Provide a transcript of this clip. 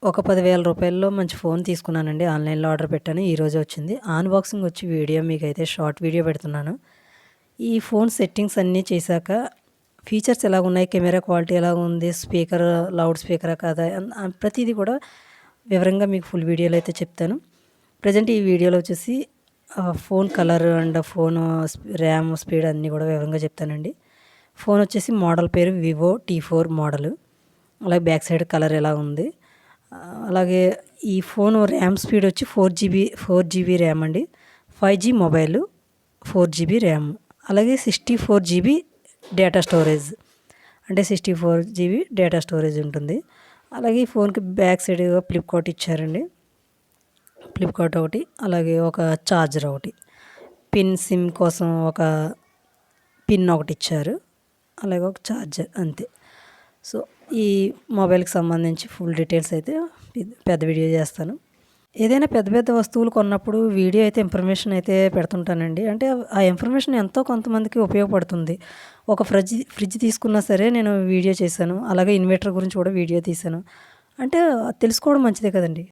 ఒక 10,000 రూపాయల్లో మంచి ఫోన్ తీసుకున్నానండి. ఆన్‌లైన్‌లో ఆర్డర్ పెట్టాను. ఈరోజే వచ్చింది. అన్బాక్సింగ్ వచ్చి వీడియో మీకైతే షార్ట్ వీడియో పెడుతున్నాను. ఈ ఫోన్ సెట్టింగ్స్ అన్నీ చేశాక ఫీచర్స్ ఎలాగున్నాయి, కెమెరా క్వాలిటీ ఎలాగుంది, స్పీకర్ లౌడ్ స్పీకరా కాదా ప్రతీది కూడా వివరంగా మీకు ఫుల్ వీడియోలో అయితే చెప్తాను. ప్రెజెంట్ ఈ వీడియోలో వచ్చేసి phone colour and phone RAM, speed అన్నీ కూడా వివరంగా చెప్తానండి. ఫోన్ వచ్చేసి మోడల్ పేరు వివో T4 మోడలు. అలాగే బ్యాక్ సైడ్ కలర్ ఎలా ఉంది. అలాగే ఈ ఫోను ర్యామ్ స్పీడ్ వచ్చి 4 జీబీ ర్యామ్ అండి. 5G మొబైలు, 4 GB ర్యామ్, అలాగే 64 GB డేటా స్టోరేజ్. అంటే 64 GB డేటా స్టోరేజ్ ఉంటుంది. అలాగే ఈ ఫోన్కి బ్యాక్ సైడ్ ఫ్లిప్ కార్డ్ ఇచ్చారండి. ఫ్లిప్ కార్డ్ ఒకటి, అలాగే ఒక ఛార్జర్ ఒకటి, సిమ్ కోసం ఒక పిన్ ఒకటి ఇచ్చారు, అలాగే ఒక ఛార్జర్ అంతే. సో ఈ మొబైల్కి సంబంధించి ఫుల్ డీటెయిల్స్ అయితే పెద్ద వీడియో చేస్తాను. ఏదైనా పెద్ద పెద్ద వస్తువులు కొన్నప్పుడు వీడియో అయితే ఇన్ఫర్మేషన్ అయితే పెడుతుంటానండి. అంటే ఆ ఇన్ఫర్మేషన్ ఎంతో కొంతమందికి ఉపయోగపడుతుంది. ఒక ఫ్రిడ్జ్ తీసుకున్నా సరే నేను వీడియో చేశాను. అలాగే ఇన్వర్టర్ గురించి కూడా వీడియో తీశాను. అంటే తెలుసుకోవడం మంచిదే కదండి.